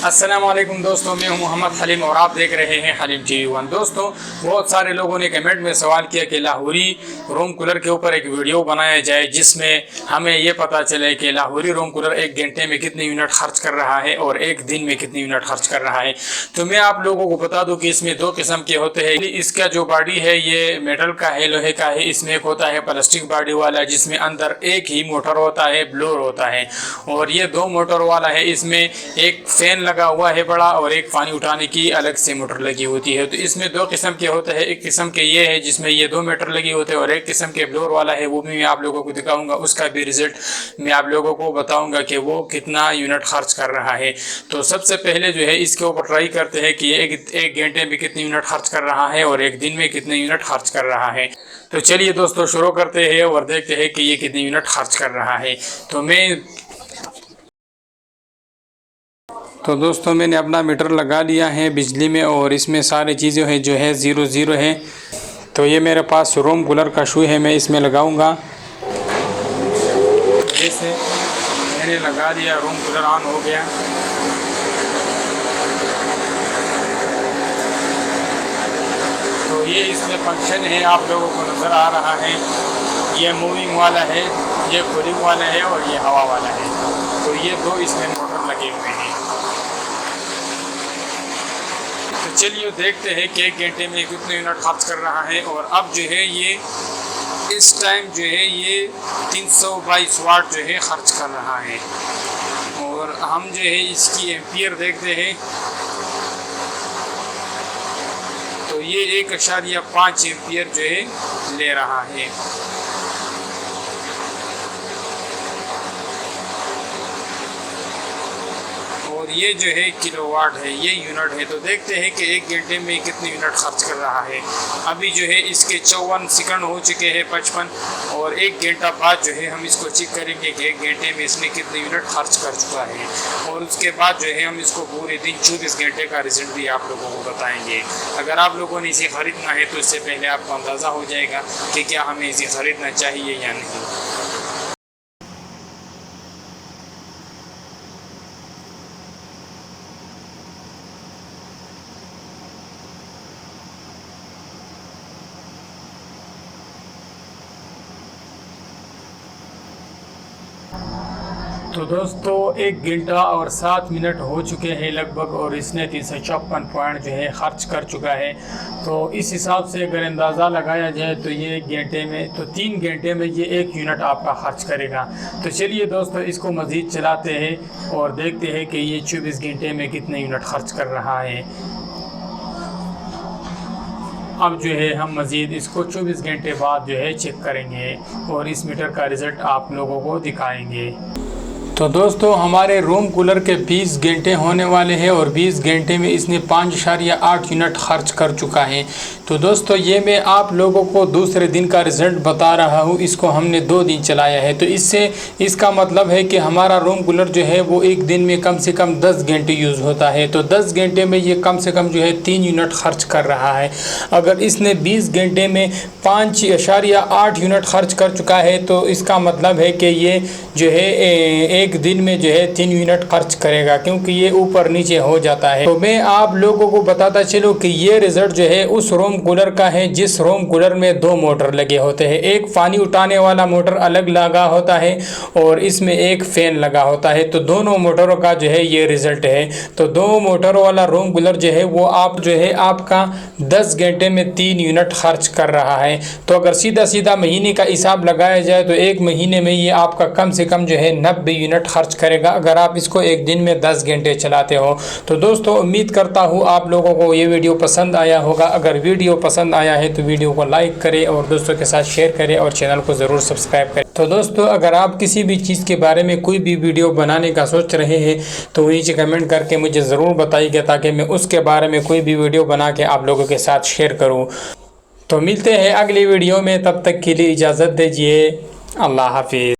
अस्सलाम वालेकुम दोस्तों, मैं हूं मोहम्मद हलीम और आप देख रहे हैं हलीम TV1। दोस्तों, बहुत सारे लोगों ने कमेंट में सवाल किया कि लाहौरी रूम कूलर के ऊपर एक वीडियो बनाया जाए जिसमें हमें ये पता चले कि लाहौरी रूम कूलर एक घंटे में कितने यूनिट खर्च कर रहा है और एक दिन में कितने यूनिट खर्च कर रहा है। तो मैं आप लोगों को बता दूं कि इसमें दो किस्म के होते हैं। इसका जो बॉडी है ये मेटल का है, लोहे का है। इसमें एक होता है प्लास्टिक बॉडी वाला जिसमें अंदर एक ही मोटर होता है, ब्लोअर होता है। और ये दो मोटर वाला है, इसमें एक फैन लगा हुआ है बड़ा और एक पानी उठाने की अलग से मोटर लगी होती है। तो इसमें दो किस्म के होते हैं। एक किस्म के ये है जिसमें ये दो मोटर लगी होते हैं और एक किस्म के ब्लोअर वाला है, वो भी मैं आप लोगों को दिखाऊंगा। उसका भी रिजल्ट मैं आप लोगों को बताऊंगा कि वो कितना यूनिट खर्च कर रहा है। तो सबसे पहले जो है इसके ऊपर ट्राई करते हैं कि एक घंटे में कितने यूनिट खर्च कर रहा है और एक दिन में कितने यूनिट खर्च कर रहा है। तो चलिए दोस्तों शुरू करते हैं और देखते हैं कि ये कितने यूनिट खर्च कर रहा है। तो दोस्तों मैंने अपना मीटर लगा लिया है बिजली में और इसमें सारी चीज़ें हैं जो है 00 है। तो ये मेरे पास रूम कूलर का शू है, मैं इसमें लगाऊंगा। जैसे मैंने लगा दिया, रूम कूलर ऑन हो गया। तो ये इसमें फंक्शन है, आप लोगों को नज़र आ रहा है। ये मूविंग वाला है, ये कूलिंग वाला है और ये हवा वाला है। तो ये दो इसमें मोटर लगे हुए हैं। तो चलिए देखते हैं कि एक घंटे में कितने यूनिट खर्च कर रहा है। और अब जो है ये इस टाइम जो है ये 322 वाट जो है खर्च कर रहा है। और हम जो है इसकी एम्पियर देखते हैं तो ये 1.5 एम्पियर जो है ले रहा है। और ये जो है किलोवाट है, ये यूनिट है। तो देखते हैं कि एक घंटे में कितने यूनिट खर्च कर रहा है। अभी जो है इसके 54 सेकंड हो चुके हैं, 55। और एक घंटा बाद जो है हम इसको चेक करेंगे कि एक घंटे में इसने कितने यूनिट खर्च कर चुका है। और उसके बाद जो है हम इसको पूरे दिन 24 घंटे का रिजल्ट भी आप लोगों को बताएंगे। अगर आप लोगों ने इसे ख़रीदना है तो इससे पहले आपको अंदाज़ा हो जाएगा कि क्या हमें इसे ख़रीदना चाहिए या नहीं। तो दोस्तों 1 घंटा और 7 मिनट हो चुके हैं लगभग और इसने 354 पॉइंट जो है ख़र्च कर चुका है। तो इस हिसाब से अगर अंदाज़ा लगाया जाए तो ये 1 घंटे में, तो 3 घंटे में ये 1 यूनिट आपका ख़र्च करेगा। तो चलिए दोस्तों इसको मज़ीद चलाते हैं और देखते हैं कि ये 24 घंटे में कितने यूनिट ख़र्च कर रहा है। अब जो है हम मज़ीद इसको 24 घंटे बाद जो है चेक करेंगे और इस मीटर का रिज़ल्ट आप लोगों को दिखाएंगे। तो दोस्तों हमारे रूम कूलर के 20 घंटे होने वाले हैं और 20 घंटे में इसने 5.8 यूनिट खर्च कर चुका है। तो दोस्तों ये मैं आप लोगों को दूसरे दिन का रिज़ल्ट बता रहा हूँ। इसको हमने 2 दिन चलाया है, तो इससे इसका मतलब है कि हमारा रूम कूलर जो है वो एक दिन में कम से कम 10 घंटे यूज़ होता है। तो 10 घंटे में ये कम से कम जो है 3 यूनिट खर्च कर रहा है। अगर इसने 20 घंटे में 5.8 यूनिट खर्च कर चुका है तो इसका मतलब है कि ये जो है एक दिन में जो है 3 यूनिट खर्च करेगा, क्योंकि ये ऊपर नीचे हो जाता है। तो मैं आप लोगों को बताता चलूँ कि ये रिज़ल्ट जो है उस रूम कूलर का है जिस रूम कूलर में 2 मोटर लगे होते हैं। एक पानी उठाने वाला मोटर अलग लगा होता है और इसमें एक फ़ैन लगा होता है। तो दोनों मोटरों का जो है ये रिज़ल्ट है। तो 2 मोटरों वाला रूम कूलर जो है वो आप जो है आपका 10 घंटे में 3 यूनिट खर्च कर रहा है। तो अगर सीधा सीधा महीने का हिसाब लगाया जाए तो एक महीने में ये आपका कम से कम जो है 90 यूनिट खर्च करेगा अगर आप इसको एक दिन में 10 घंटे चलाते हो। तो दोस्तों उम्मीद करता हूँ आप लोगों को ये वीडियो पसंद आया होगा। अगर वीडियो पसंद आया है तो वीडियो को लाइक करें और दोस्तों के साथ शेयर करें और चैनल को ज़रूर सब्सक्राइब करें। तो दोस्तों अगर आप किसी भी चीज़ के बारे में कोई भी वीडियो बनाने का सोच रहे हैं तो नीचे कमेंट करके मुझे ज़रूर बताइएगा ताकि मैं उसके बारे में कोई भी वीडियो बना के आप लोगों के साथ शेयर करूँ। तो मिलते हैं अगली वीडियो में, तब तक के लिए इजाज़त दीजिए। अल्लाह हाफिज़।